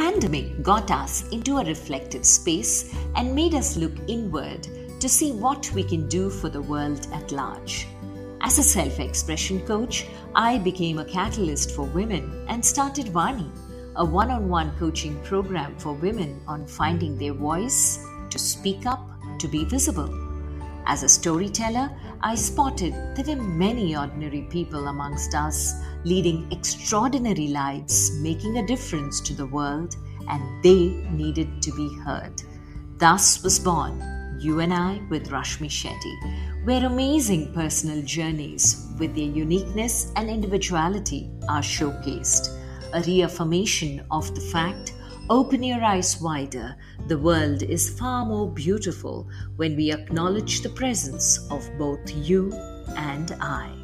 pandemic got us into a reflective space and made us look inward to see what we can do for the world at large. As a self-expression coach, I became a catalyst for women and started Vani, a one-on-one coaching program for women on finding their voice, to speak up, to be visible. As a storyteller, I spotted there were many ordinary people amongst us leading extraordinary lives, making a difference to the world, and they needed to be heard. Thus was born You and I with Rashmi Shetty, where amazing personal journeys with their uniqueness and individuality are showcased, a reaffirmation of the fact, open your eyes wider, the world is far more beautiful when we acknowledge the presence of both you and I.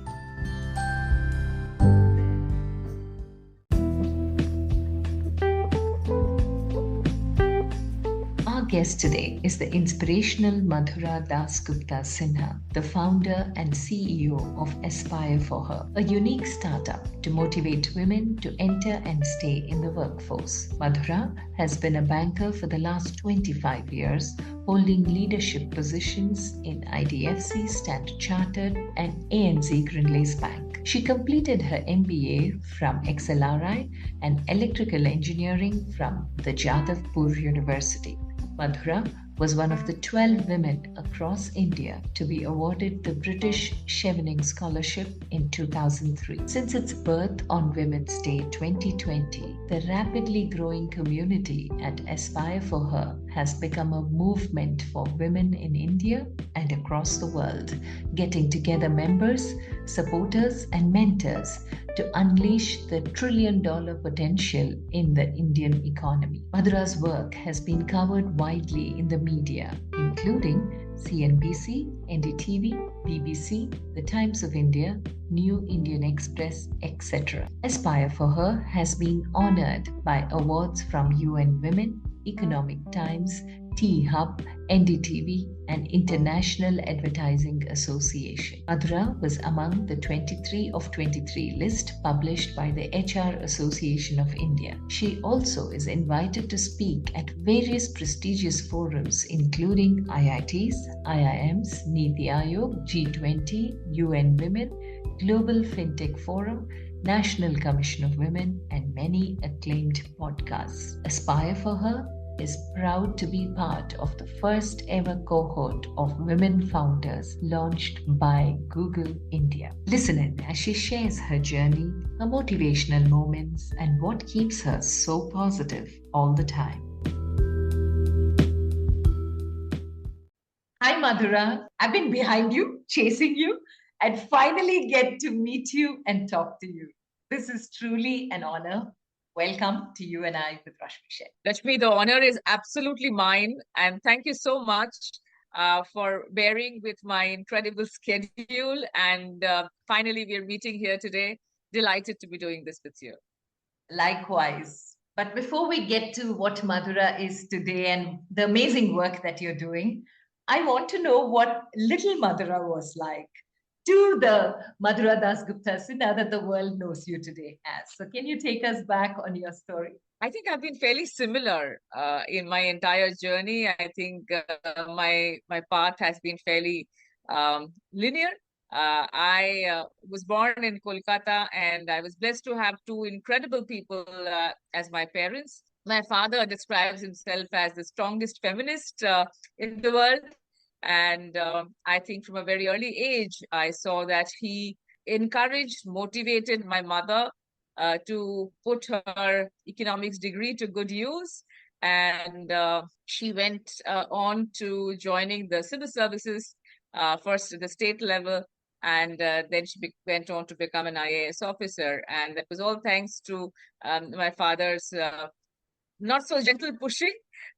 Our guest today is the inspirational Madhura DasGupta Sinha, the founder and CEO of Aspire for Her, a unique startup to motivate women to enter and stay in the workforce. Madhura has been a banker for the last 25 years, holding leadership positions in IDFC, Standard Chartered, and ANZ Grindlays Bank. She completed her MBA from XLRI and Electrical Engineering from the Jadavpur University. Madhura was one of the 12 women across India to be awarded the British Chevening Scholarship in 2003. Since its birth on Women's Day 2020, the rapidly growing community at Aspire for Her has become a movement for women in India and across the world, getting together members, supporters, and mentors to unleash the trillion-dollar potential in the Indian economy. Madhura's work has been covered widely in the media, including CNBC, NDTV, BBC, The Times of India, New Indian Express, etc. Aspire for Her has been honored by awards from UN Women, Economic Times, T-Hub, NDTV, and International Advertising Association. Madhura was among the 23 of 23 list published by the HR Association of India. She also is invited to speak at various prestigious forums including IITs, IIMs, Niti Aayog, G20, UN Women, Global FinTech Forum, National Commission of Women, and many acclaimed podcasts. Aspire for Her is proud to be part of the first ever cohort of women founders launched by Google India. Listen in as she shares her journey, her motivational moments, and what keeps her so positive all the time. Hi, Madhura. I've been behind you, chasing you, and finally get to meet you and talk to you. This is truly an honor. Welcome to You and I with Rashmi Shetty. Rashmi, the honor is absolutely mine. And thank you so much for bearing with my incredible schedule. And finally, we're meeting here today. Delighted to be doing this with you. Likewise. But before we get to what Madhura is today and the amazing work that you're doing, I want to know what little Madhura was like to the Madhura DasGupta Sinha that the world knows you today as. So can you take us back on your story? I think I've been fairly similar in my entire journey. I think my path has been fairly linear. I was born in Kolkata, and I was blessed to have two incredible people as my parents. My father describes himself as the strongest feminist in the world. And I think from a very early age, I saw that he encouraged, motivated my mother to put her economics degree to good use. And she went on to joining the civil services, first at the state level, and then she went on to become an IAS officer. And that was all thanks to my father's not so gentle pushing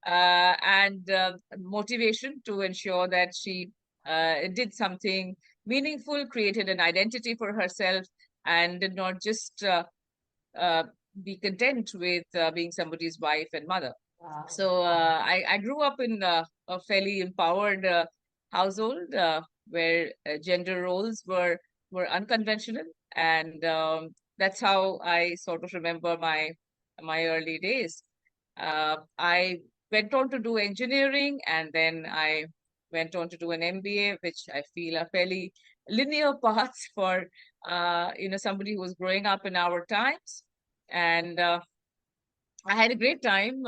and motivation to ensure that she did something meaningful, created an identity for herself, and did not just be content with being somebody's wife and mother. Wow. So I grew up in a fairly empowered household where gender roles were unconventional, and that's how I sort of remember my early days. I went on to do engineering, and then I went on to do an MBA, which I feel are fairly linear paths for somebody who was growing up in our times. And I had a great time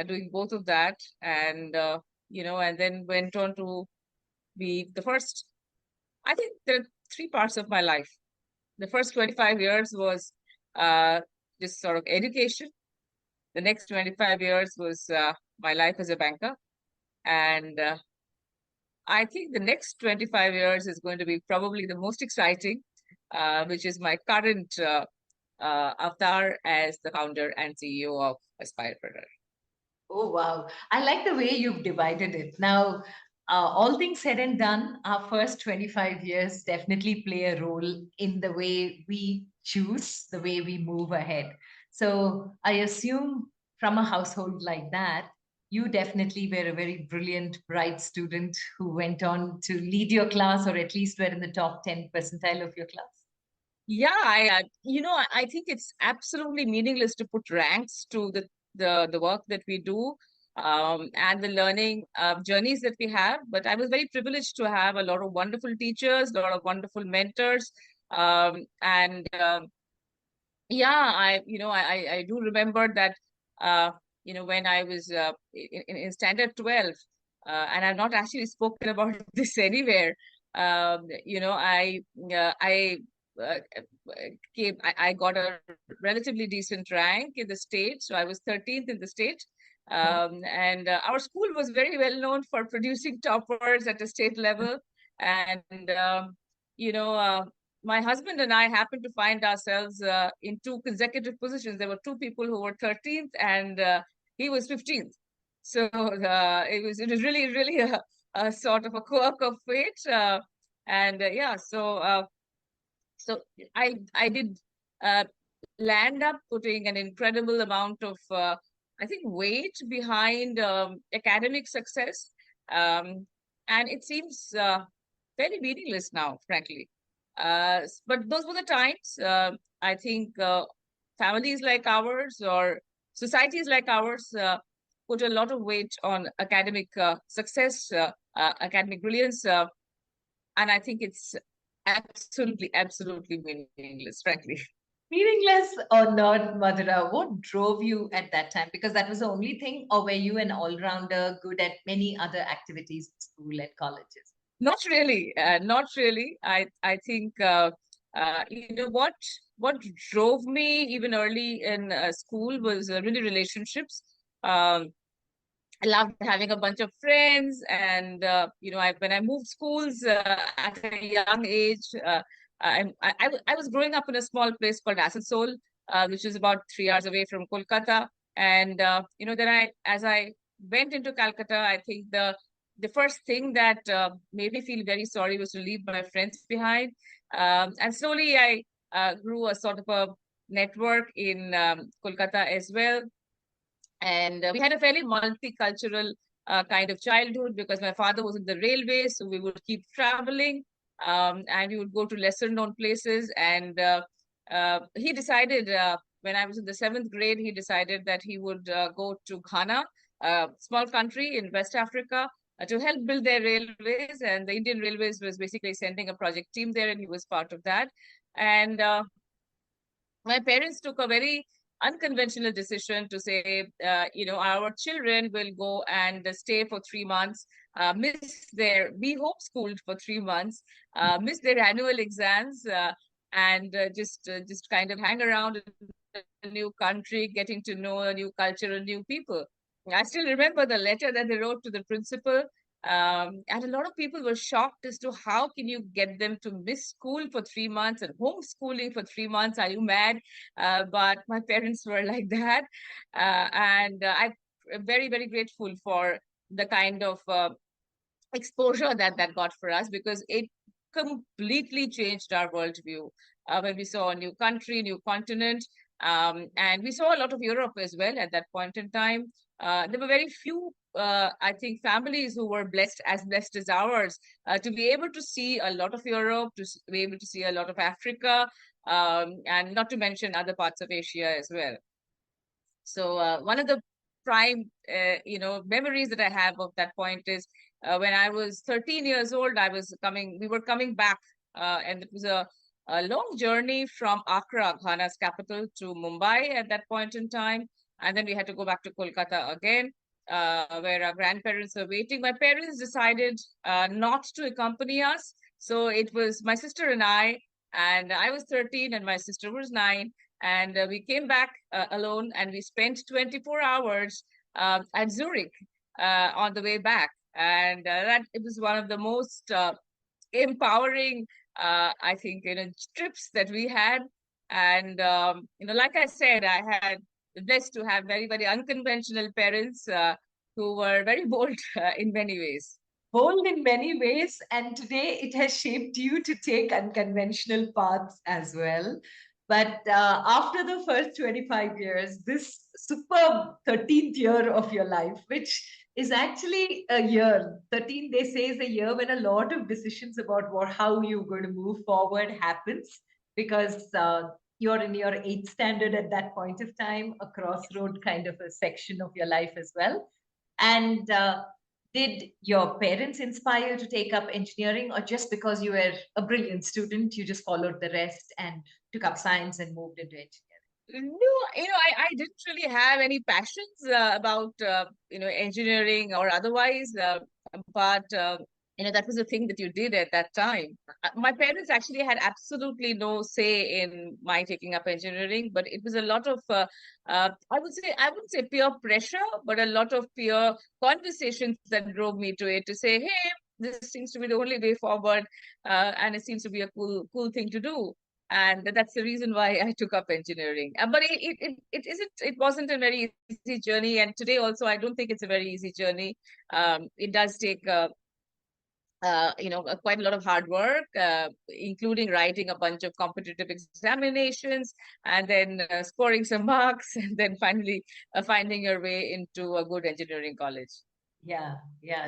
doing both of that, and and then went on to be the first. I think there are three parts of my life. The first 25 years was just sort of education. The next 25 years was my life as a banker. And I think the next 25 years is going to be probably the most exciting, which is my current avatar as the founder and CEO of Aspire for Her. Oh, wow. I like the way you've divided it. Now, all things said and done, our first 25 years definitely play a role in the way we choose, the way we move ahead. So I assume from a household like that, you definitely were a very brilliant, bright student who went on to lead your class or at least were in the top 10 percentile of your class. Yeah, I think it's absolutely meaningless to put ranks to the work that we do, and the learning journeys that we have. But I was very privileged to have a lot of wonderful teachers, a lot of wonderful mentors, and yeah, I do remember that when I was in standard 12, and I've not actually spoken about this anywhere. I uh, I got a relatively decent rank in the state, so I was 13th in the state. And our school was very well known for producing toppers at a state level. And you know, my husband and I happened to find ourselves in two consecutive positions. There were two people who were 13th, and he was 15th. So it was really really a sort of a quirk of fate. And yeah, so I did uh, land up putting an incredible amount of I think weight behind academic success, um, and it seems very meaningless now, frankly. But those were the times. I think families like ours or societies like ours put a lot of weight on academic success, academic brilliance, and I think it's absolutely meaningless, frankly. Meaningless or not, Madhura, what drove you at that time? Because that was the only thing, or were you an all rounder, good at many other activities at school and colleges? Not really, not really. I think what drove me even early in school was really relationships. Um, I loved having a bunch of friends, and when I moved schools at a young age, I was growing up in a small place called Asansol, which is about 3 hours away from Kolkata, and then as I went into Calcutta, I think the first thing that made me feel very sorry was to leave my friends behind, and slowly I grew a sort of a network in Kolkata as well, and we had a fairly multicultural kind of childhood because my father was in the railway, so we would keep traveling, and we would go to lesser known places. And he decided, when I was in the seventh grade, he decided that he would go to Ghana, a small country in West Africa, to help build their railways. And the Indian Railways was basically sending a project team there, and he was part of that. And my parents took a very unconventional decision to say, our children will go and stay for 3 months, be homeschooled for 3 months, miss their annual exams, and just kind of hang around in a new country, getting to know a new culture and new people. I still remember the letter that they wrote to the principal, and a lot of people were shocked as to how can you get them to miss school for 3 months and homeschooling for 3 months? Are you mad? But my parents were like that, and I'm very very grateful for the kind of exposure that got for us, because it completely changed our worldview when we saw a new country, new continent, and we saw a lot of Europe as well at that point in time. There were very few, I think, families who were blessed as ours, to be able to see a lot of Europe, to be able to see a lot of Africa, and not to mention other parts of Asia as well. So one of the prime, memories that I have of that point is when I was 13 years old, we were coming back, and it was a long journey from Accra, Ghana's capital, to Mumbai at that point in time. And then we had to go back to Kolkata again, where our grandparents were waiting. My parents decided not to accompany us. So it was my sister and I was 13 and my sister was 9. And we came back alone, and we spent 24 hours at Zurich on the way back. And that it was one of the most empowering, I think, trips that we had. And like I said, I had blessed to have very, very unconventional parents who were very bold in many ways. Bold in many ways, and today it has shaped you to take unconventional paths as well. But after the first 25 years, this superb 13th year of your life, which is actually a year, 13 they say is a year when a lot of decisions about how you're going to move forward happens, because you're in your 8th standard at that point of time, a crossroad kind of a section of your life as well. And did your parents inspire you to take up engineering, or just because you were a brilliant student, you just followed the rest and took up science and moved into engineering? No, I didn't really have any passions about engineering or otherwise, but that was the thing that you did at that time. My parents actually had absolutely no say in my taking up engineering, but it was a lot of I wouldn't say peer pressure, but a lot of peer conversations that drove me to it, to say, hey, this seems to be the only way forward, and it seems to be a cool thing to do. And that's the reason why I took up engineering. But it wasn't a very easy journey, and today also I don't think it's a very easy journey. It does take quite a lot of hard work, including writing a bunch of competitive examinations, and then scoring some marks, and then finally finding your way into a good engineering college. Yeah,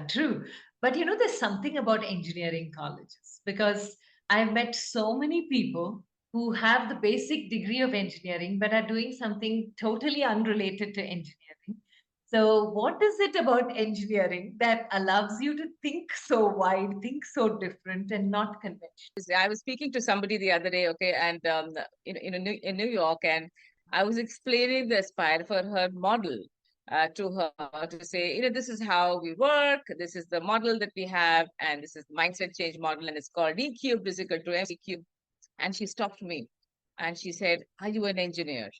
true. But there's something about engineering colleges, because I've met so many people who have the basic degree of engineering but are doing something totally unrelated to engineering. So, what is it about engineering that allows you to think so wide, think so different, and not conventional? I was speaking to somebody the other day, okay, and in New York, and I was explaining the Aspire for her model to her, to say, this is how we work, this is the model that we have, and this is the mindset change model, and it's called E cubed is equal to MC cubed. And she stopped me and she said, "Are you an engineer?"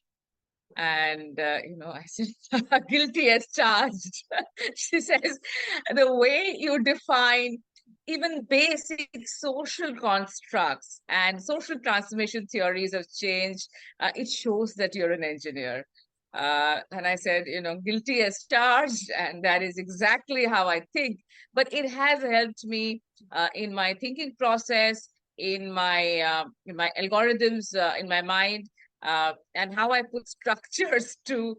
And I said, "Guilty as charged." She says, "The way you define even basic social constructs and social transmission theories of change, it shows that you're an engineer." And I said, "Guilty as charged," and that is exactly how I think. But it has helped me in my thinking process, in my algorithms, in my mind, and how I put structures to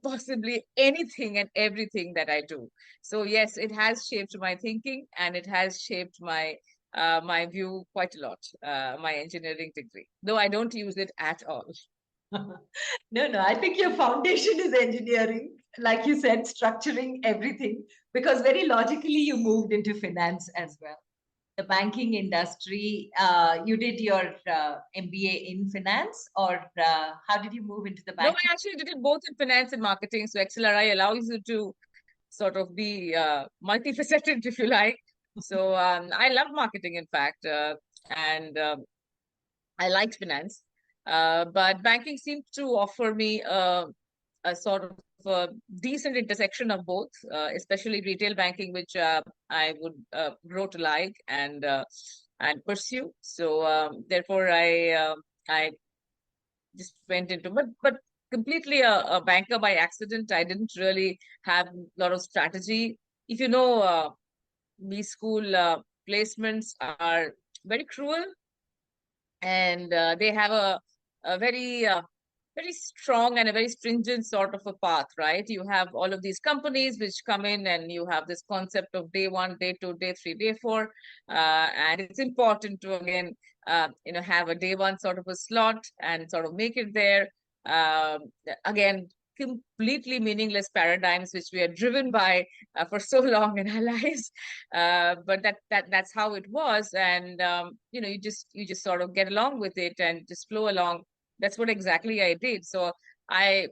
possibly anything and everything that I do. So yes, it has shaped my thinking, and it has shaped my view quite a lot. My engineering degree, though I don't use it at all. No, I think your foundation is engineering, like you said, structuring everything, because very logically you moved into finance as well. The banking industry, you did your MBA in finance, or how did you move into the No, banking? I actually did it both in finance and marketing. So XLRI allows you to sort of be multifaceted, if you like. So I love marketing, in fact, and I liked finance. But banking seemed to offer me a sort of a decent intersection of both, especially retail banking, which I would grow to like and pursue. So therefore, I just went into, but completely a banker by accident. I didn't really have a lot of strategy. If you know, these school placements are very cruel, and they have a very strong and a very stringent sort of a path, right? You have all of these companies which come in, and you have this concept of day 1, day 2, day 3, day 4, and it's important to again have a day 1 sort of a slot and sort of make it there. Again, completely meaningless paradigms which we are driven by for so long in our lives. But that's how it was, and you just sort of get along with it and just flow along. That's what exactly I did. So I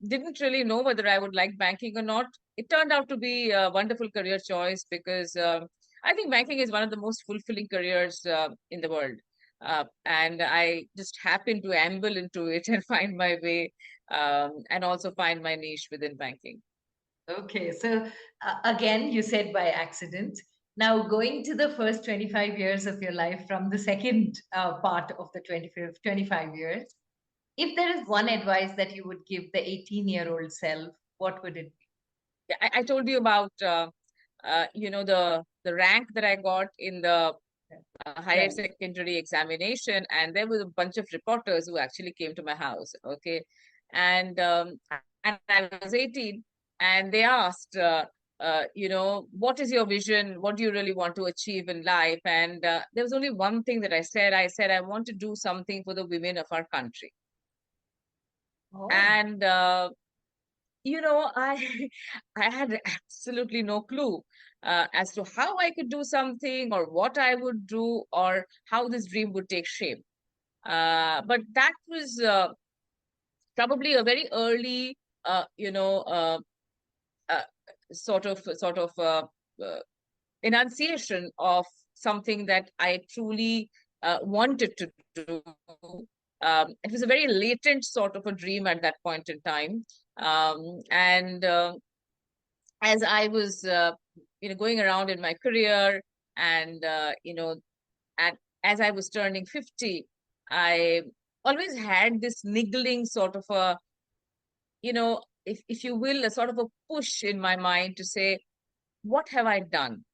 didn't really know whether I would like banking or not. It turned out to be a wonderful career choice because I think banking is one of the most fulfilling careers in the world. And I just happened to amble into it and find my way, and also find my niche within banking. Okay, so again, you said by accident. Now, going to the first 25 years of your life from the second part of the 25 years, if there is one advice that you would give the 18-year-old self, what would it Yeah, I told you about the rank that I got in the be? higher Right. secondary examination, and there was a bunch of reporters who actually came to my house. Okay, and I was 18, and they asked, what is your vision? What do you really want to achieve in life? And there was only one thing that I said. I said I want to do something for the women of our country. Oh, And I I had absolutely no clue as to how I could do something or what I would do or how this dream would take shape. But that was probably a very early, uh, you know, uh, uh, sort of uh, enunciation of something that I truly wanted to do. It was a very latent sort of a dream at that point in time. And as I was, going around in my career, and at as I was turning 50, I always had this niggling sort of a, if you will, a sort of a push in my mind to say, what have I done?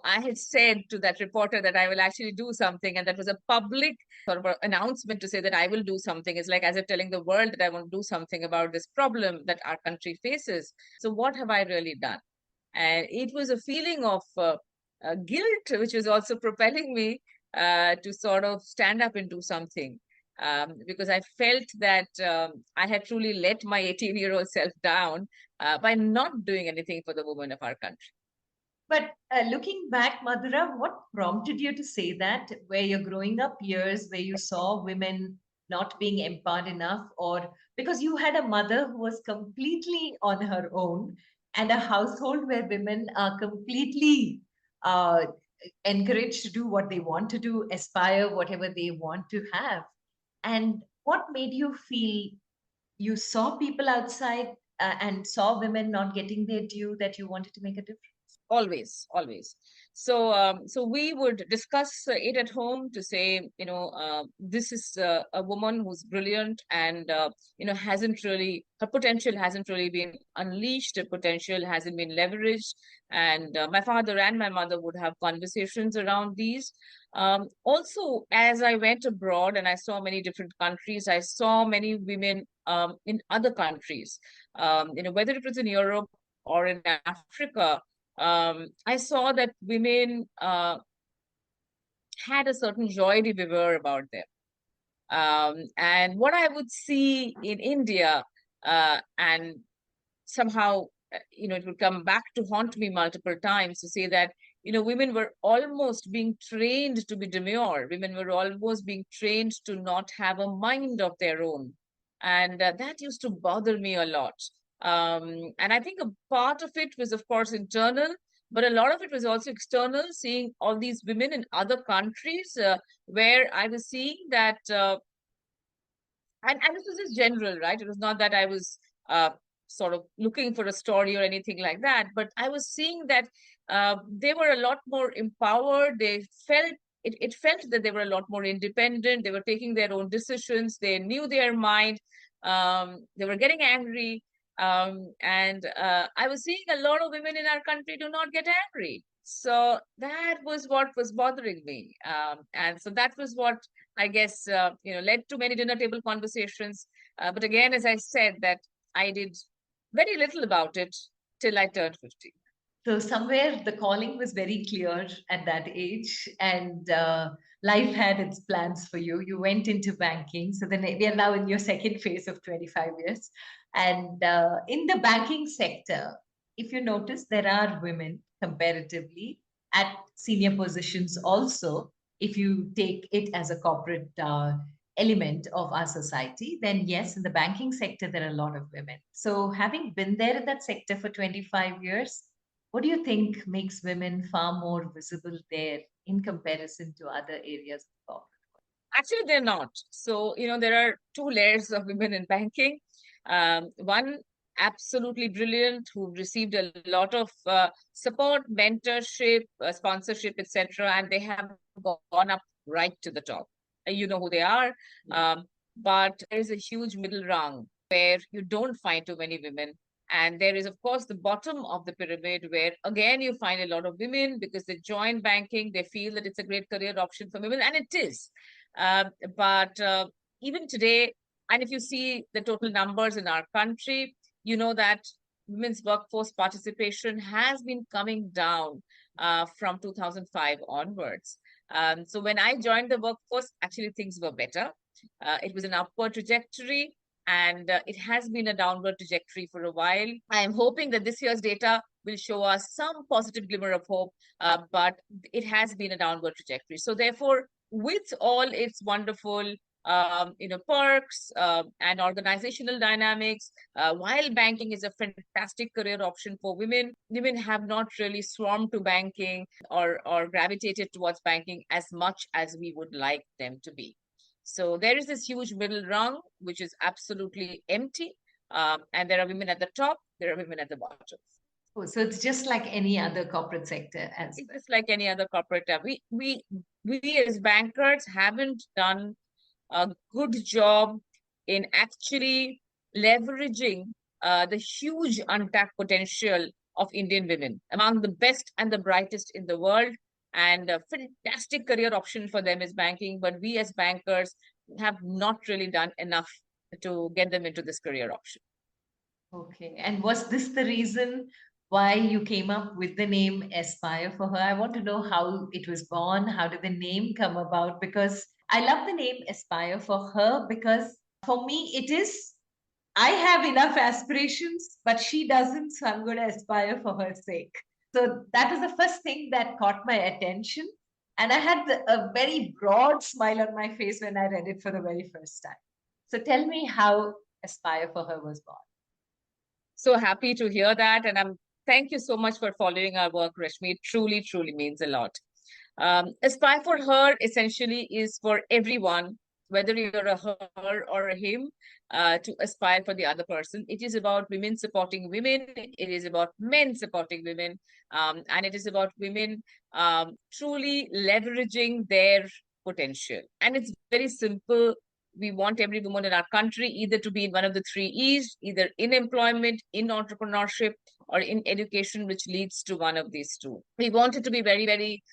I had said to that reporter that I will actually do something, and that was a public sort of announcement to say that I will do something. It's like as if telling the world that I want to do something about this problem that our country faces. So, what have I really done? And it was a feeling of guilt, which was also propelling me to sort of stand up and do something. Because I felt that I had truly let my 18-year-old self down by not doing anything for the women of our country. but looking back, Madhura, what prompted you to say that? Were your growing up years where you saw women not being empowered enough, or because you had a mother who was completely on her own, and a household where women are completely uh, encouraged to do what they want to do, aspire whatever they want to have? And what made you feel you saw people outside and saw women not getting their due that you wanted to make a difference? Always. So we would discuss it at home to say, this is a woman who's brilliant, and hasn't really, her potential hasn't really been unleashed, her potential hasn't been leveraged. And my father and my mother would have conversations around these. Also, as I went abroad and I saw many different countries, I saw many women in other countries, whether it was in Europe or in Africa. I saw that women had a certain joie de vivre about them. And what I would see in India, and somehow, it would come back to haunt me multiple times to say that, women were almost being trained to be demure. Women were almost being trained to not have a mind of their own. And that used to bother me a lot. And I think a part of it was, of course, internal, but a lot of it was also external, seeing all these women in other countries where I was seeing that, and this was just general, right? It was not that I was uh, sort of looking for a story or anything like that, but I was seeing that they were a lot more empowered. It felt that they were a lot more independent. They were taking their own decisions. They knew their mind. They were getting angry. And I was seeing a lot of women in our country do not get angry. So that was what was bothering me. And so that was what I guess, led to many dinner table conversations. But again, as I said, that I did very little about it till I turned 50. So somewhere the calling was very clear at that age, and life had its plans for you. You went into banking. So then we are now in your second phase of 25 years. And in the banking sector, if you notice, there are women comparatively at senior positions also. If you take it as a corporate element of our society, then yes, in the banking sector, there are a lot of women. So having been there in that sector for 25 years, what do you think makes women far more visible there in comparison to other areas of corporate? Actually, they're not. So, there are two layers of women in banking. One, absolutely brilliant, who received a lot of support, mentorship, sponsorship, etc., and they have gone up right to the top. You know who they are. But there is a huge middle rung where you don't find too many women. And there is, of course, the bottom of the pyramid where, again, you find a lot of women because they join banking. They feel that it's a great career option for women, and it is. Uh, but even today, and if you see the total numbers in our country, you know that women's workforce participation has been coming down from 2005 onwards. So when I joined the workforce, actually things were better. It was an upward trajectory, and it has been a downward trajectory for a while. I am hoping that this year's data will show us some positive glimmer of hope, but it has been a downward trajectory. So therefore, with all its wonderful perks and organizational dynamics, while banking is a fantastic career option for women, women have not really swarmed to banking or gravitated towards banking as much as we would like them to be. So there is this huge middle rung, which is absolutely empty. And there are women at the top, there are women at the bottom. Oh, so it's just like any other corporate sector as It's just like any other corporate. We as bankers haven't done a good job in actually leveraging the huge untapped potential of Indian women, among the best and the brightest in the world, and a fantastic career option for them is banking. But we as bankers have not really done enough to get them into this career option. Okay. And was this the reason why you came up with the name Aspire for Her? I want to know how it was born. How did the name come about? Because I love the name Aspire for Her because for me, it is, I have enough aspirations, but she doesn't. So I'm going to aspire for her sake. So that was the first thing that caught my attention. And I had a very broad smile on my face when I read it for the very first time. So tell me how Aspire for Her was born. So happy to hear that. And thank you so much for following our work, Rashmi. It truly, truly means a lot. Aspire for Her essentially is for everyone, whether you're a her or a him, to aspire for the other person. It is about women supporting women. It is about men supporting women. And it is about women truly leveraging their potential. And it's very simple. We want every woman in our country either to be in one of the three E's, either in employment, in entrepreneurship, or in education, which leads to one of these two. We want it to be very, very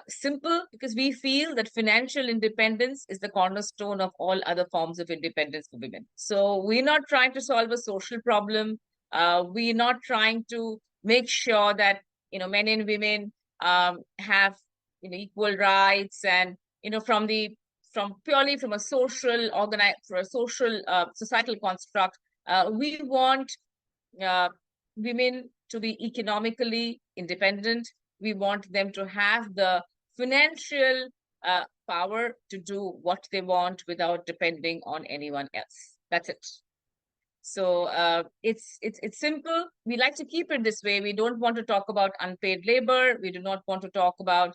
simple because we feel that financial independence is the cornerstone of all other forms of independence for women. So we're not trying to solve a social problem. We're not trying to make sure that men and women have equal rights, and from a social societal construct. We want women to be economically independent. We want them to have the financial power to do what they want without depending on anyone else. That's it. So it's simple. We like to keep it this way. We don't want to talk about unpaid labor. We do not want to talk about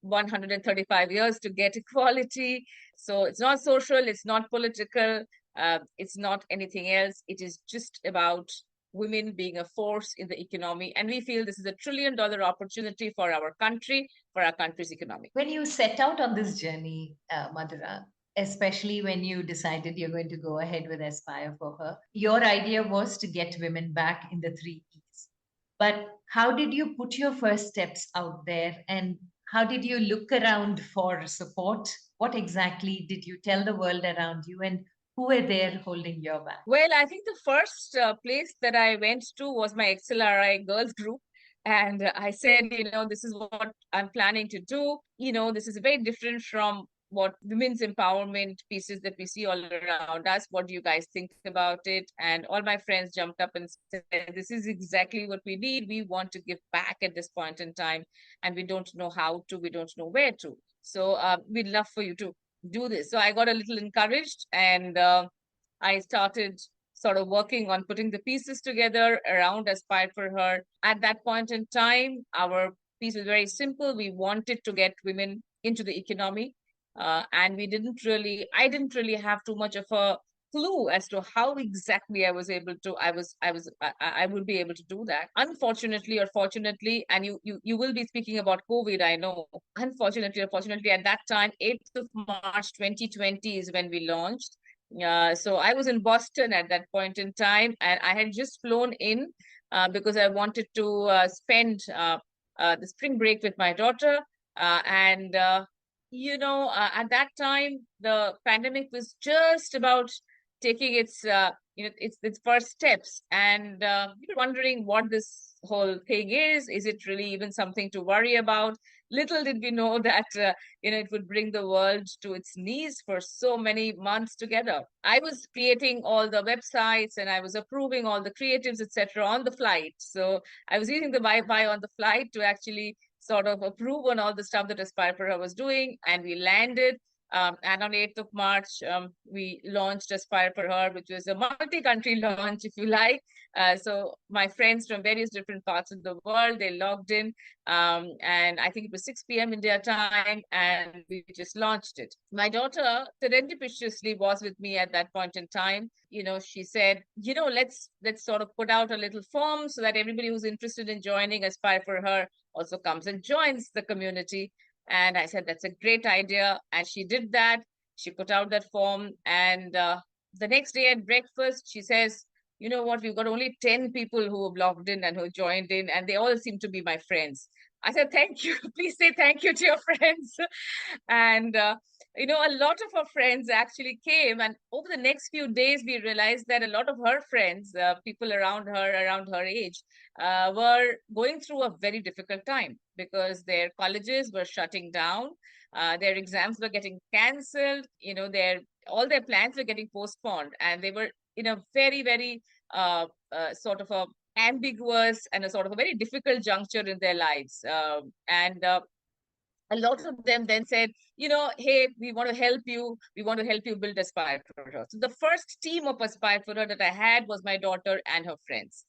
135 years to get equality. So it's not social, it's not political, it's not anything else. It is just about women being a force in the economy. And we feel this is $1 trillion opportunity for our country, for our country's economy. When you set out on this journey, Madhura, especially when you decided you're going to go ahead with Aspire for Her, your idea was to get women back in the three E's. But how did you put your first steps out there, and how did you look around for support? What exactly did you tell the world around you, and who were there holding your back? Well, I think the first place that I went to was my XLRI girls group. And I said, this is what I'm planning to do. This is very different from what women's empowerment pieces that we see all around us. What do you guys think about it? And all my friends jumped up and said, this is exactly what we need. We want to give back at this point in time, and we don't know how to, we don't know where to. So we'd love for you to do this. So I got a little encouraged, and I started sort of working on putting the pieces together around Aspire for Her. At that point in time, our piece was very simple. We wanted to get women into the economy. And I didn't really have too much of a clue as to how exactly I would be able to do that. Unfortunately or fortunately, and you will be speaking about COVID, I know. Unfortunately or fortunately, at that time, 8th of March 2020 is when we launched. So I was in Boston at that point in time, and I had just flown in because I wanted to spend the spring break with my daughter. And at that time, the pandemic was just about taking its first steps, and we were wondering what this whole thing is. Is it really even something to worry about? Little did we know that it would bring the world to its knees for so many months together. I was creating all the websites, and I was approving all the creatives, etc., on the flight. So I was using the Wi-Fi on the flight to actually sort of approve on all the stuff that Aspire for Her was doing, and we landed. And on 8th of March, we launched Aspire for Her, which was a multi-country launch, if you like. So my friends from various different parts of the world, they logged in, and I think it was 6 p.m. India time, and we just launched it. My daughter serendipitously was with me at that point in time. She said, let's sort of put out a little form so that everybody who's interested in joining Aspire for Her also comes and joins the community. And I said, that's a great idea. And she did that. She put out that form. And the next day at breakfast, she says, you know what, we've got only 10 people who have logged in and who joined in, and they all seem to be my friends. I said, thank you. Please say thank you to your friends. And a lot of her friends actually came, and over the next few days, we realized that a lot of her friends, people around her age, were going through a very difficult time because their colleges were shutting down, their exams were getting cancelled, all their plans were getting postponed, and they were in a very, very sort of a ambiguous and a sort of a very difficult juncture in their lives. And a lot of them then said, hey, we want to help you. We want to help you build Aspire for Her. So the first team of Aspire for Her that I had was my daughter and her friends.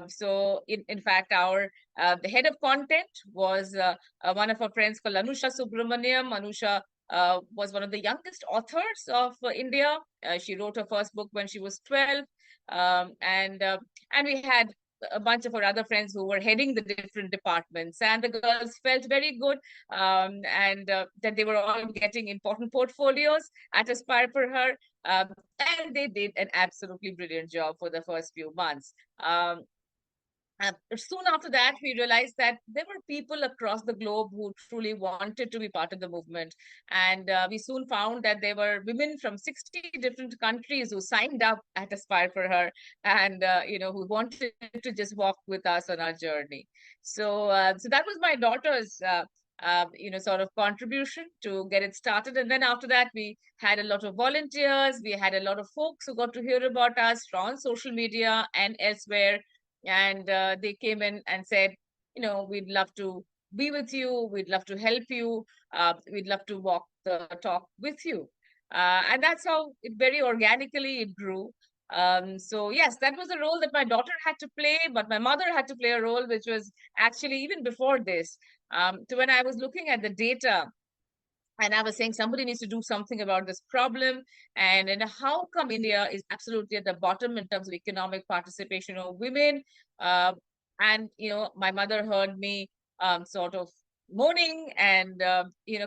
So in fact, the head of content was one of our friends called Anusha Subramaniam. Anusha was one of the youngest authors of India. She wrote her first book when she was 12. And we had a bunch of our other friends who were heading the different departments, and the girls felt very good, and that they were all getting important portfolios at Aspire for Her, and they did an absolutely brilliant job for the first few months. Soon after that, we realized that there were people across the globe who truly wanted to be part of the movement. And we soon found that there were women from 60 different countries who signed up at Aspire for Her, and, who wanted to just walk with us on our journey. So that was my daughter's sort of contribution to get it started. And then after that, we had a lot of volunteers. We had a lot of folks who got to hear about us on social media and elsewhere. And they came in and said, we'd love to be with you. We'd love to help you. We'd love to walk the talk with you. And that's how it very organically it grew. So yes, that was a role that my daughter had to play, but my mother had to play a role, which was actually even before this. So when I was looking at the data, and I was saying somebody needs to do something about this problem. And how come India is absolutely at the bottom in terms of economic participation of women? And, my mother heard me sort of moaning and,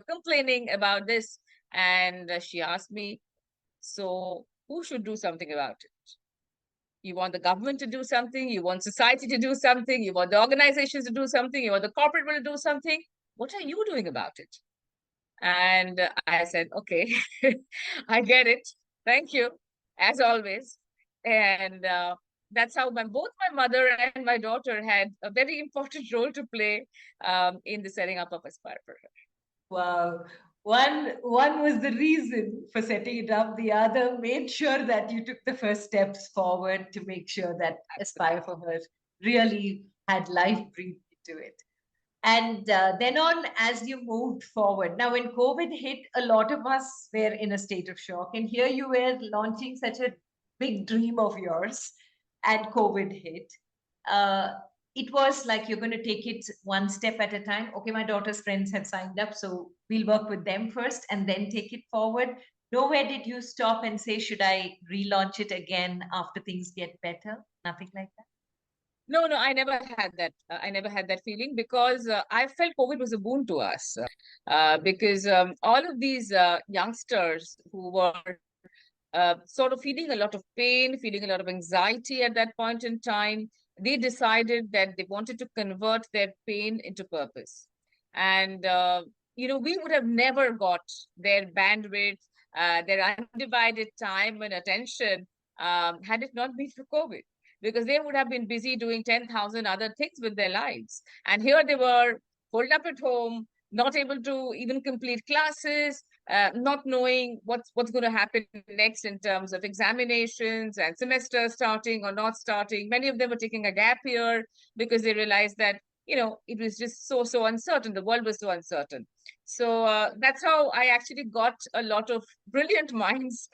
complaining about this. And she asked me, so who should do something about it? You want the government to do something? You want society to do something? You want the organizations to do something? You want the corporate world to do something? What are you doing about it? And I said, okay, I get it. Thank you, as always. And that's how both my mother and my daughter had a very important role to play in the setting up of Aspire for Her. Wow. One was the reason for setting it up. The other made sure that you took the first steps forward to make sure that Aspire for Her really had life breathed into it. And then on, as you moved forward, now when COVID hit, a lot of us were in a state of shock. And here you were launching such a big dream of yours, and COVID hit. Uh, it was like you're going to take it one step at a time. Okay, my daughter's friends have signed up, so we'll work with them first and then take it forward. Nowhere did you stop and say, should I relaunch it again after things get better? Nothing like that. No, no, I never had that. I never had that feeling because I felt COVID was a boon to us because all of these youngsters who were sort of feeling a lot of pain, feeling a lot of anxiety at that point in time, they decided that they wanted to convert their pain into purpose. And, we would have never got their bandwidth, their undivided time and attention had it not been for COVID, because they would have been busy doing 10,000 other things with their lives. And here they were holed up at home, not able to even complete classes, not knowing what's going to happen next in terms of examinations and semester starting or not starting. Many of them were taking a gap year because they realized that, it was just so uncertain. The world was so uncertain. So that's how I actually got a lot of brilliant minds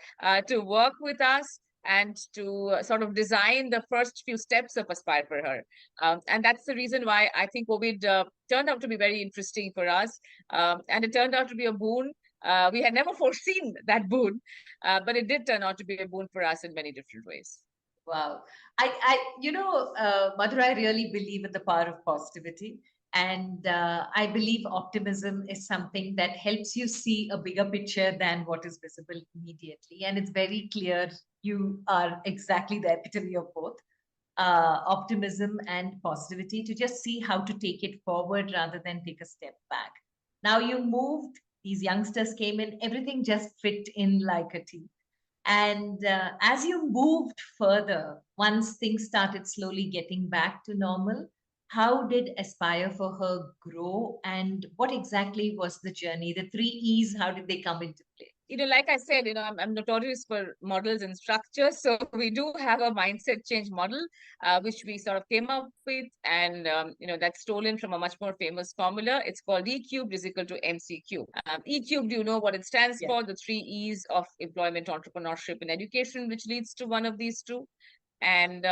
to work with us and to sort of design the first few steps of Aspire for Her. And that's the reason why I think COVID turned out to be very interesting for us. And it turned out to be a boon. We had never foreseen that boon, but it did turn out to be a boon for us in many different ways. Wow. Madhura, I really believe in the power of positivity. And I believe optimism is something that helps you see a bigger picture than what is visible immediately. And it's very clear you are exactly the epitome of both optimism and positivity to just see how to take it forward rather than take a step back. Now you moved, these youngsters came in, everything just fit in like a team. And as you moved further, once things started slowly getting back to normal, how did Aspire for Her grow? And what exactly was the journey? The three E's, how did they come into play? Like I said, I'm notorious for models and structures. So we do have a mindset change model, which we sort of came up with. And, that's stolen from a much more famous formula. It's called E cubed is equal to MC cubed. E cubed, do you know what it stands for? The three E's of employment, entrepreneurship, and education, which leads to one of these two. And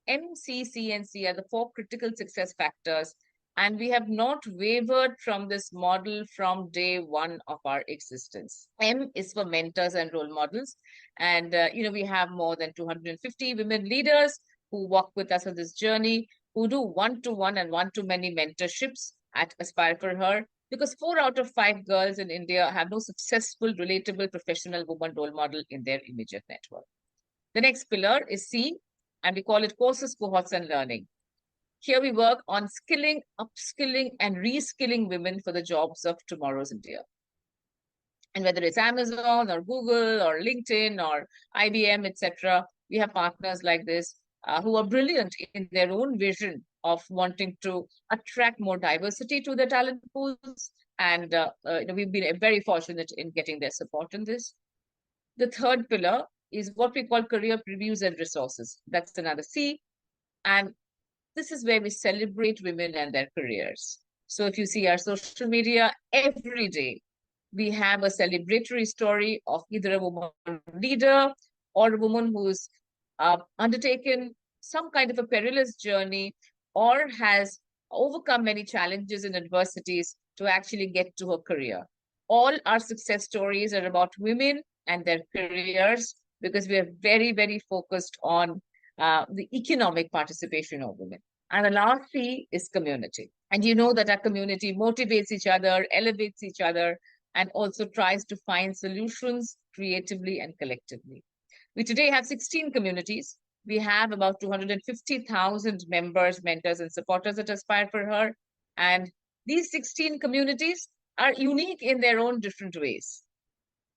M, C, C, and C are the four critical success factors. And we have not wavered from this model from day one of our existence. M is for mentors and role models. And, we have more than 250 women leaders who walk with us on this journey, who do one-to-one and one-to-many mentorships at Aspire for Her, because 4 out of 5 girls in India have no successful, relatable, professional woman role model in their immediate network. The next pillar is C, and we call it courses, cohorts, and learning. Here we work on skilling, upskilling, and reskilling women for the jobs of tomorrow's India. And whether it's Amazon or Google or LinkedIn or IBM, etc., we have partners like this who are brilliant in their own vision of wanting to attract more diversity to the talent pools. And we've been very fortunate in getting their support in this. The third pillar is what we call career previews and resources. That's another C. And this is where we celebrate women and their careers. So if you see our social media, every day we have a celebratory story of either a woman leader or a woman who's undertaken some kind of a perilous journey or has overcome many challenges and adversities to actually get to her career. All our success stories are about women and their careers because we are very, very focused on the economic participation of women. And the last C is community. And you know that our community motivates each other, elevates each other, and also tries to find solutions creatively and collectively. We today have 16 communities. We have about 250,000 members, mentors, and supporters at Aspire for Her. And these 16 communities are unique in their own different ways.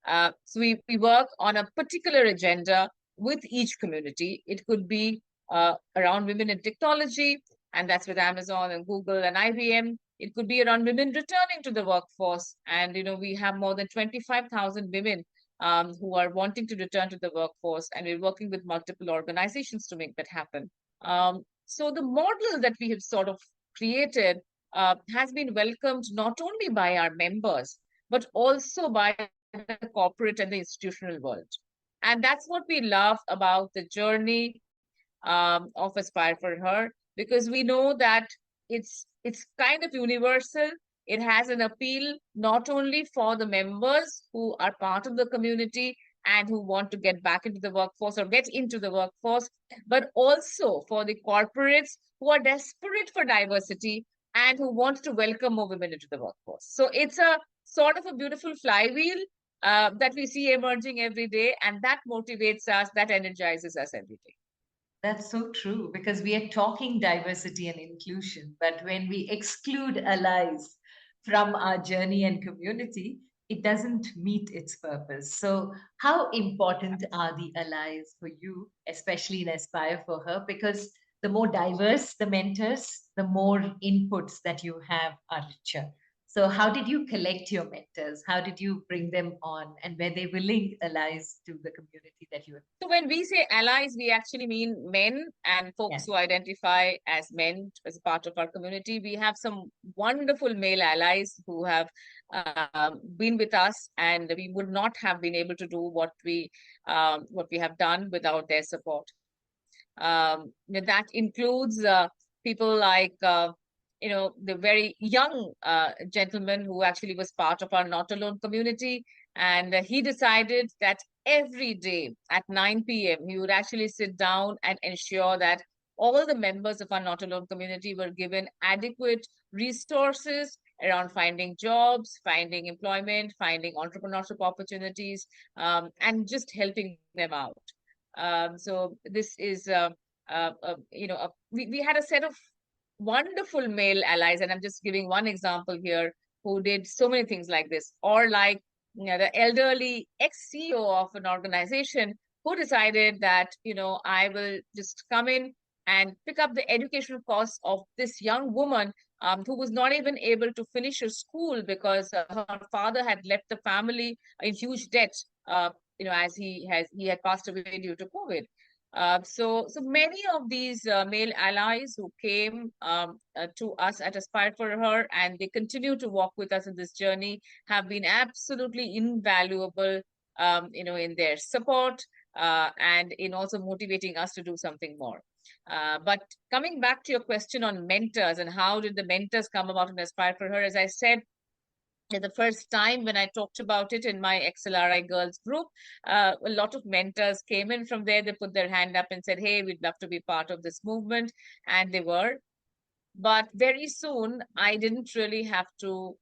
So we work on a particular agenda with each community. It could be around women in technology, and that's with Amazon and Google and IBM. It could be around women returning to the workforce. And, we have more than 25,000 women who are wanting to return to the workforce, and we're working with multiple organizations to make that happen. So the model that we have sort of created has been welcomed not only by our members, but also by the corporate and the institutional world. And that's what we love about the journey of Aspire for Her, because we know that it's kind of universal. It has an appeal not only for the members who are part of the community and who want to get back into the workforce or get into the workforce, but also for the corporates who are desperate for diversity and who want to welcome more women into the workforce. So it's a sort of a beautiful flywheel that we see emerging every day, and that motivates us, that energizes us every day. That's so true, because we are talking diversity and inclusion, but when we exclude allies from our journey and community, it doesn't meet its purpose. So, how important are the allies for you, especially in Aspire for Her? Because the more diverse the mentors, the more inputs that you have are richer. So, how did you collect your mentors? How did you bring them on? And were they willing allies to the community that you have? So when we say allies, we actually mean men and folks Yeah. who identify as men as part of our community. We have some wonderful male allies who have been with us, and we would not have been able to do what we have done without their support. That includes people like the very young gentleman who actually was part of our Not Alone community, and he decided that every day at 9 p.m. he would actually sit down and ensure that all the members of our Not Alone community were given adequate resources around finding jobs, finding employment, finding entrepreneurship opportunities, and just helping them out. So this is, we had a set of wonderful male allies, and I'm just giving one example here, who did so many things like this. Or like, the elderly ex-CEO of an organization who decided that, I will just come in and pick up the educational costs of this young woman who was not even able to finish her school because her father had left the family in huge debt, as he had passed away due to COVID. So many of these male allies who came to us at Aspire for Her, and they continue to walk with us in this journey, have been absolutely invaluable, in their support and in also motivating us to do something more. But coming back to your question on mentors and how did the mentors come about in Aspire for Her, as I said, the first time when I talked about it in my XLRI girls group, a lot of mentors came in from there. They put their hand up and said, hey, we'd love to be part of this movement. And they were. But very soon, I didn't really have to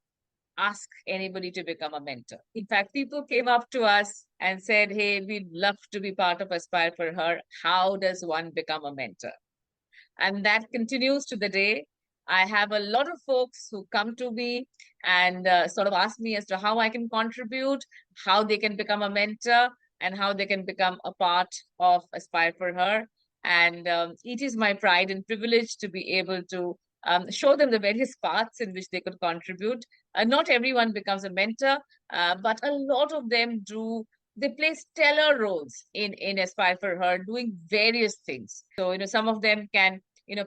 ask anybody to become a mentor. In fact, people came up to us and said, hey, we'd love to be part of Aspire for Her. How does one become a mentor? And that continues to the day. I have a lot of folks who come to me and sort of ask me as to how I can contribute, how they can become a mentor, and how they can become a part of Aspire for Her. And it is my pride and privilege to be able to show them the various paths in which they could contribute. Not everyone becomes a mentor, but a lot of them do. They play stellar roles in Aspire for Her, doing various things. So, some of them can,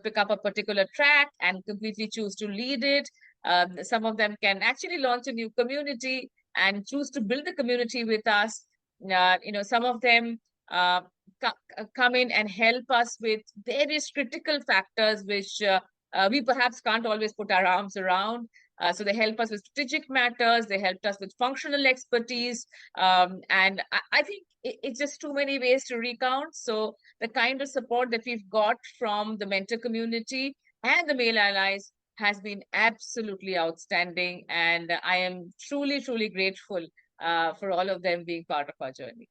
pick up a particular track and completely choose to lead it. Some of them can actually launch a new community and choose to build the community with us. Some of them come in and help us with various critical factors which we perhaps can't always put our arms around. So they help us with strategic matters. They helped us with functional expertise. And I think it's just too many ways to recount. So the kind of support that we've got from the mentor community and the male allies has been absolutely outstanding. And I am truly, truly grateful for all of them being part of our journey.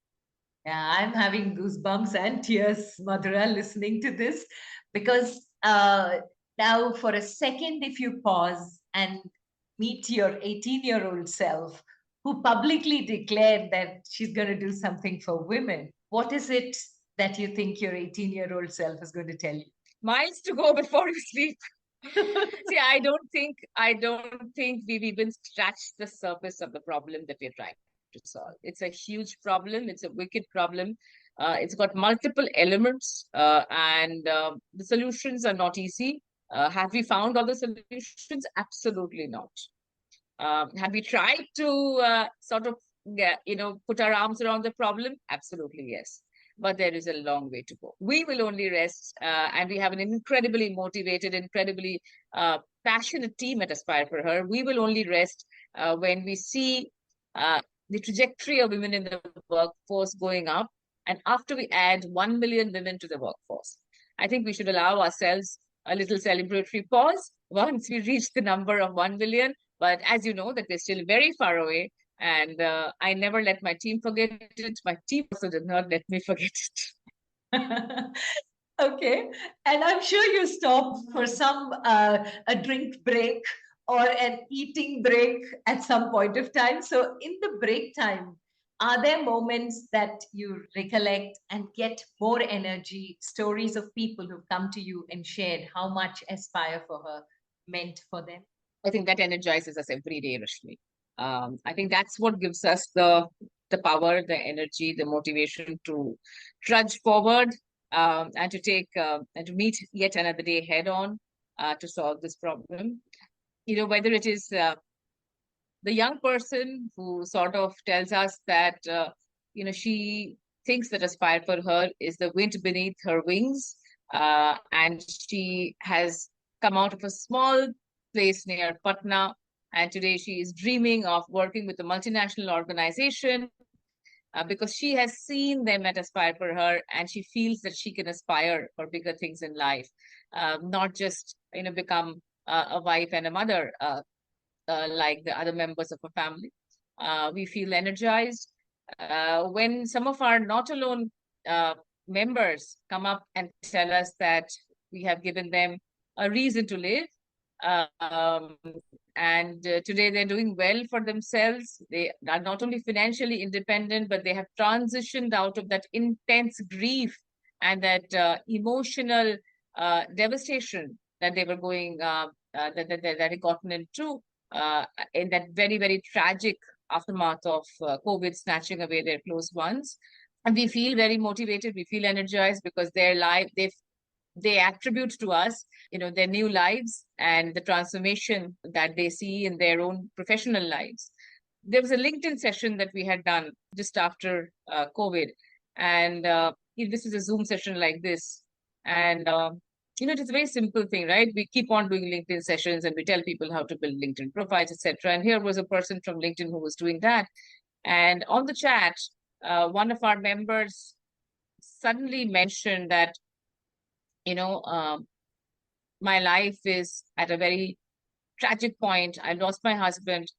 Yeah, I'm having goosebumps and tears, Madhura, listening to this, because now for a second, if you pause and meet your 18-year-old self who publicly declared that she's going to do something for women, what is it that you think your 18-year-old self is going to tell you? Miles to go before you sleep. See, I don't think we've even scratched the surface of the problem that we're trying to solve. It's a huge problem. It's a wicked problem. It's got multiple elements, and the solutions are not easy. Have we found all the solutions? Absolutely not. Have we tried to sort of, put our arms around the problem? Absolutely, yes. But there is a long way to go. We will only rest, and we have an incredibly motivated, incredibly passionate team at Aspire for Her. We will only rest when we see the trajectory of women in the workforce going up, and after we add 1 million women to the workforce. I think we should allow ourselves a little celebratory pause once we reach the number of 1 million. But as you know, that we're still very far away. And I never let my team forget it. My team also did not let me forget it. Okay. And I'm sure you stop for some a drink break or an eating break at some point of time. So in the break time, are there moments that you recollect and get more energy, stories of people who've come to you and shared how much Aspire for Her meant for them? I think that energizes us every day, Rashmi. I think that's what gives us the power, the energy, the motivation to trudge forward, and to take and to meet yet another day head on, to solve this problem. Whether it is the young person who sort of tells us that she thinks that Aspire for Her is the wind beneath her wings, and she has come out of a small place near Patna, and today she is dreaming of working with a multinational organization, because she has seen them at Aspire for Her, and she feels that she can aspire for bigger things in life, not just become a wife and a mother, like the other members of a family. We feel energized when some of our not alone members come up and tell us that we have given them a reason to live. And today they're doing well for themselves. They are not only financially independent, but they have transitioned out of that intense grief and that emotional devastation that they were going, that had gotten into, in that very, very tragic aftermath of COVID snatching away their close ones. And we feel very motivated, we feel energized because their life, they attribute to us, their new lives and the transformation that they see in their own professional lives. There was a LinkedIn session that we had done just after COVID. And this is a Zoom session like this. And it's a very simple thing, right? We keep on doing LinkedIn sessions and we tell people how to build LinkedIn profiles, etc. And here was a person from LinkedIn who was doing that. And on the chat, one of our members suddenly mentioned that, my life is at a very tragic point. I lost my husband.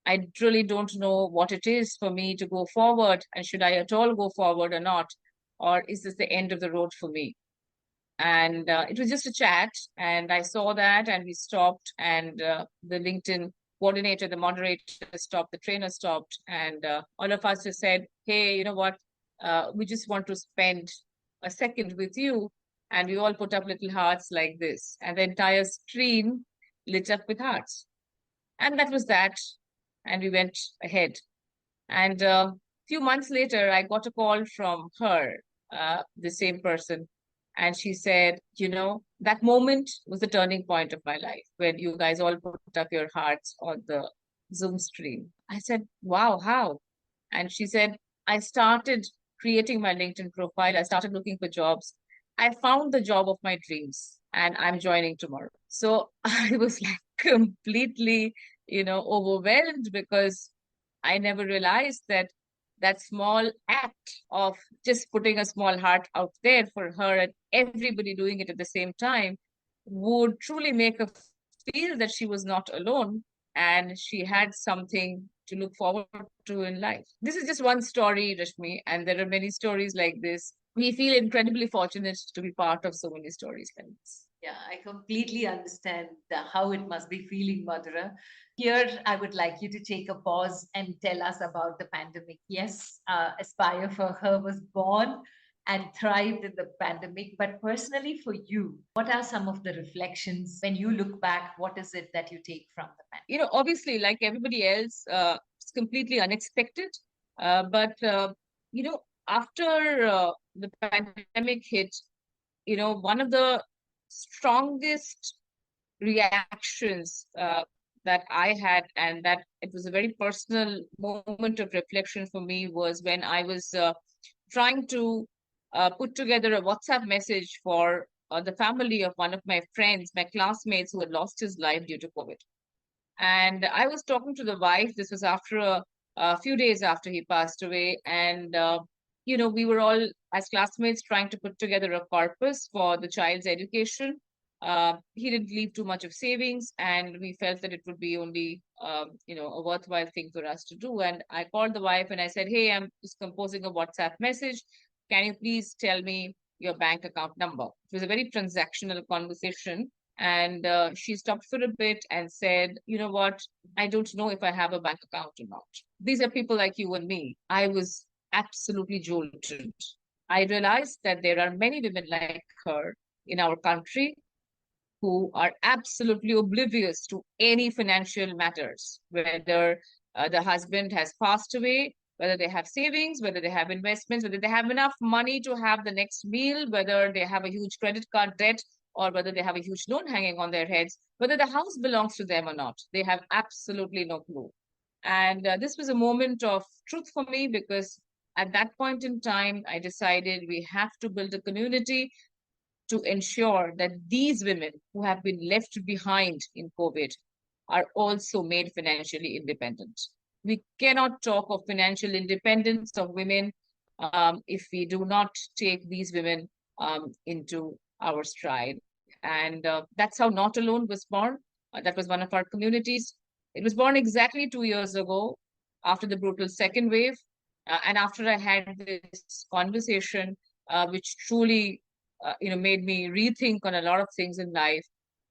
I really don't know what it is for me to go forward, and should I at all go forward or not? Or is this the end of the road for me? And it was just a chat, and I saw that, and we stopped, and the LinkedIn coordinator, the moderator stopped, the trainer stopped, and all of us just said, hey, you know what? We just want to spend a second with you. And we all put up little hearts like this, and the entire screen lit up with hearts. And that was that. And we went ahead. And a few months later, I got a call from her, the same person. And she said, that moment was the turning point of my life, when you guys all put up your hearts on the Zoom screen. I said, wow, how? And she said, I started creating my LinkedIn profile. I started looking for jobs. I found the job of my dreams, and I'm joining tomorrow. So I was like completely, overwhelmed, because I never realized that small act of just putting a small heart out there for her and everybody doing it at the same time would truly make her feel that she was not alone and she had something to look forward to in life. This is just one story, Rashmi, and there are many stories like this. We feel incredibly fortunate to be part of so many stories like this. Yeah, I completely understand how it must be feeling, Madhura. Here, I would like you to take a pause and tell us about the pandemic. Yes, Aspire for Her was born, and thrived in the pandemic. But personally, for you, what are some of the reflections when you look back? What is it that you take from the pandemic? Obviously, like everybody else, it's completely unexpected. But after the pandemic hit, one of the strongest reactions that I had, and that it was a very personal moment of reflection for me, was when I was trying to put together a WhatsApp message for the family of one of my friends, my classmates, who had lost his life due to COVID. And I was talking to the wife. This was after a few days after he passed away. And, we were all, as classmates, trying to put together a corpus for the child's education. He didn't leave too much of savings, and we felt that it would be only, a worthwhile thing for us to do. And I called the wife and I said, hey, I'm just composing a WhatsApp message. Can you please tell me your bank account number? It was a very transactional conversation. And she stopped for a bit and said, you know what? I don't know if I have a bank account or not. These are people like you and me. I was absolutely jolted. I realized that there are many women like her in our country who are absolutely oblivious to any financial matters, whether the husband has passed away, whether they have savings, whether they have investments, whether they have enough money to have the next meal, whether they have a huge credit card debt, or whether they have a huge loan hanging on their heads, whether the house belongs to them or not. They have absolutely no clue. And this was a moment of truth for me, because at that point in time, I decided we have to build a community to ensure that these women who have been left behind in COVID are also made financially independent. We cannot talk of financial independence of women if we do not take these women into our stride. And that's how Not Alone was born. That was one of our communities. It was born exactly 2 years ago after the brutal second wave. And after I had this conversation, which truly made me rethink on a lot of things in life.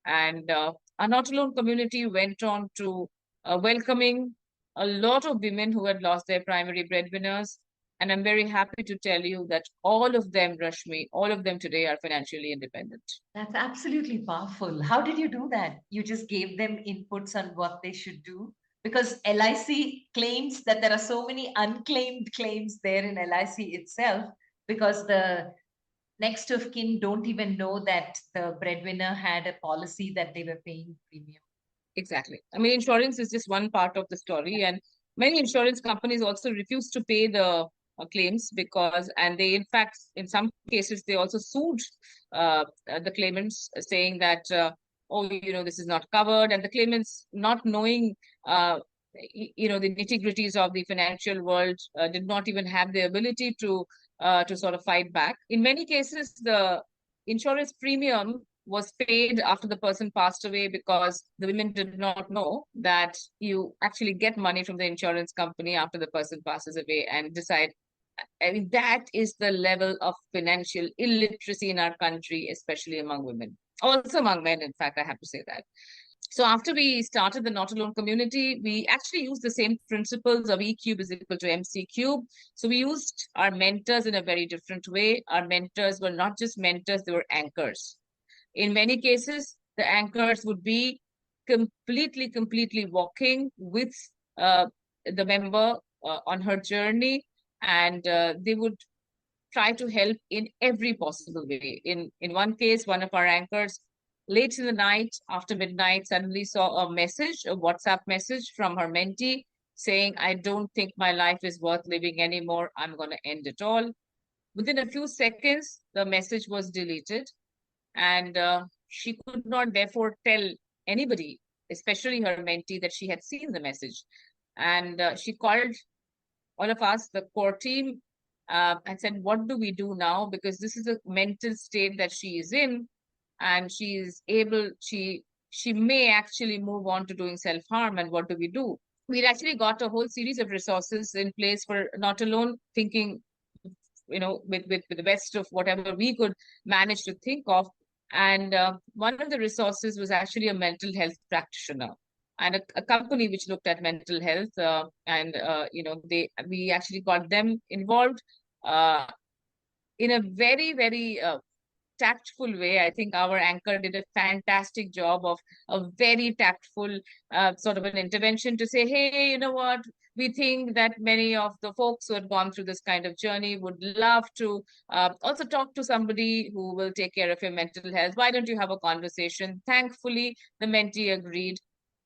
And our Not Alone community went on to welcoming a lot of women who had lost their primary breadwinners. And I'm very happy to tell you that all of them, Rashmi, all of them today are financially independent. That's absolutely powerful. How did you do that? You just gave them inputs on what they should do? Because LIC claims that there are so many unclaimed claims there in LIC itself, because the next of kin don't even know that the breadwinner had a policy that they were paying premium. Exactly. I mean, insurance is just one part of the story, and many insurance companies also refuse to pay the claims because, and they, in fact, in some cases, they also sued the claimants, saying that, oh, this is not covered, and the claimants, not knowing, the nitty-gritties of the financial world, did not even have the ability to sort of fight back. In many cases, the insurance premium was paid after the person passed away, because the women did not know that you actually get money from the insurance company after the person passes away, and decide. I mean, that is the level of financial illiteracy in our country, especially among women. Also among men, in fact, I have to say that. So after we started the Not Alone community, we actually used the same principles of E cube is equal to MC cube. So we used our mentors in a very different way. Our mentors were not just mentors, they were anchors. In many cases, the anchors would be completely walking with the member on her journey, and they would try to help in every possible way. In one case, one of our anchors, late in the night, after midnight, suddenly saw a message, a WhatsApp message from her mentee saying, I don't think my life is worth living anymore. I'm going to end it all. Within a few seconds, the message was deleted. And she could not therefore tell anybody, especially her mentee, that she had seen the message. And she called all of us, the core team, and said, what do we do now? Because this is a mental state that she is in, and she may actually move on to doing self-harm. And what do we do? We'd actually got a whole series of resources in place for Not Alone, thinking, with the best of whatever we could manage to think of. And one of the resources was actually a mental health practitioner and a company which looked at mental health. We actually got them involved. in a very, very tactful way. I think our anchor did a fantastic job of a very tactful sort of an intervention to say, hey, you know what? We think that many of the folks who have gone through this kind of journey would love to also talk to somebody who will take care of your mental health. Why don't you have a conversation? Thankfully, the mentee agreed.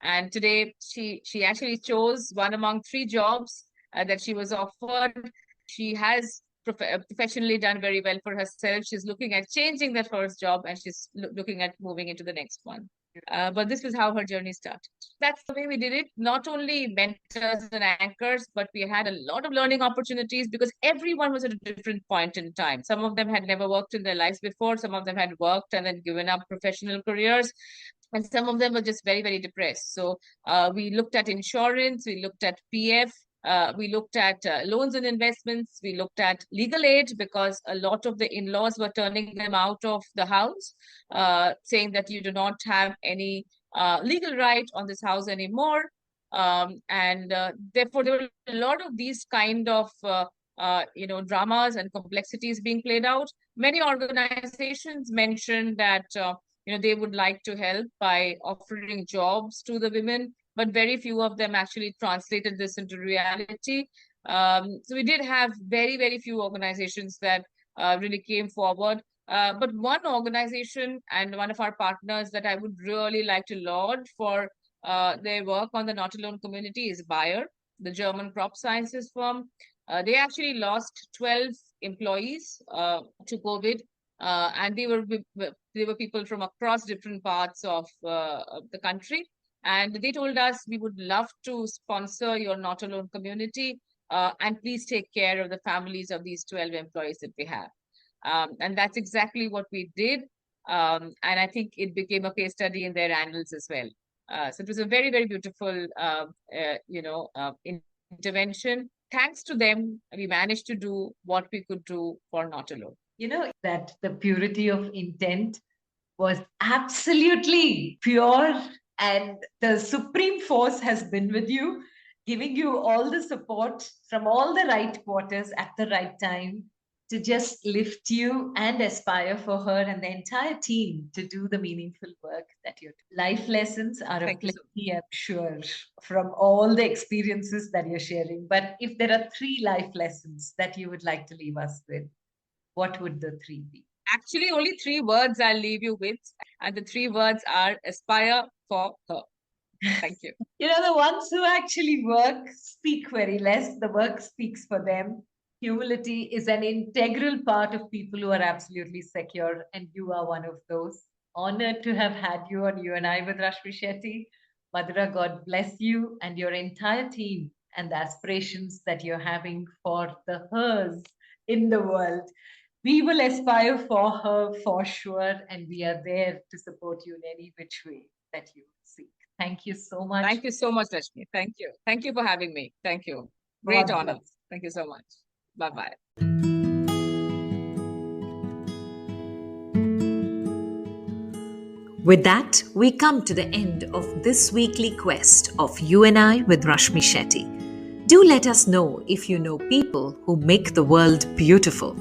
And today she actually chose one among 3 jobs that she was offered. She has professionally done very well for herself. She's looking at changing that first job, and she's looking at moving into the next one. But this is how her journey started. That's the way we did it. Not only mentors and anchors, but we had a lot of learning opportunities because everyone was at a different point in time. Some of them had never worked in their lives before. Some of them had worked and then given up professional careers. And some of them were just very, very depressed. So we looked at insurance, we looked at PF, we looked at loans and investments. We looked at legal aid because a lot of the in-laws were turning them out of the house, saying that you do not have any legal right on this house anymore. And therefore, there were a lot of these kind of dramas and complexities being played out. Many organizations mentioned that they would like to help by offering jobs to the women, but very few of them actually translated this into reality. So we did have very, very few organizations that really came forward. But one organization and one of our partners that I would really like to laud for their work on the Not Alone community is Bayer, the German crop sciences firm. They actually lost 12 employees to COVID. And they were people from across different parts of the country. And they told us, we would love to sponsor your Not Alone community, and please take care of the families of these 12 employees that we have. And that's exactly what we did. And I think it became a case study in their annals as well. So it was a very, very beautiful, intervention. Thanks to them, we managed to do what we could do for Not Alone. That the purity of intent was absolutely pure, and the supreme force has been with you, giving you all the support from all the right quarters at the right time to just lift you and aspire for her and the entire team to do the meaningful work that you're doing. Life lessons are plenty, I'm sure, from all the experiences that you're sharing. But if there are 3 life lessons that you would like to leave us with, what would the 3 be? Actually, only 3 words I'll leave you with. And the 3 words are aspire for her. Thank you. The ones who actually work speak very less. The work speaks for them. Humility is an integral part of people who are absolutely secure, and you are one of those. Honored to have had you on You and I with Rashmi Shetty. Madhura, God bless you and your entire team and the aspirations that you're having for the hers in the world. We will aspire for her for sure, and we are there to support you in any which way that you seek. Thank you so much. Thank you so much, Rashmi. Thank you. Thank you for having me. Thank you. Great honor. Thank you so much. Bye-bye. With that, we come to the end of this weekly quest of You and I with Rashmi Shetty. Do let us know if you know people who make the world beautiful.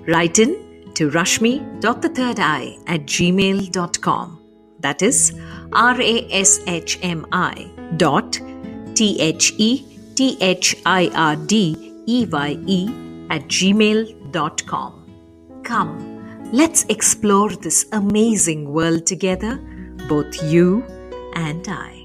Write in to rashmi.thethirdeye@gmail.com. That is rashmi.thirdeye@gmail.com. Come, let's explore this amazing world together, both you and I.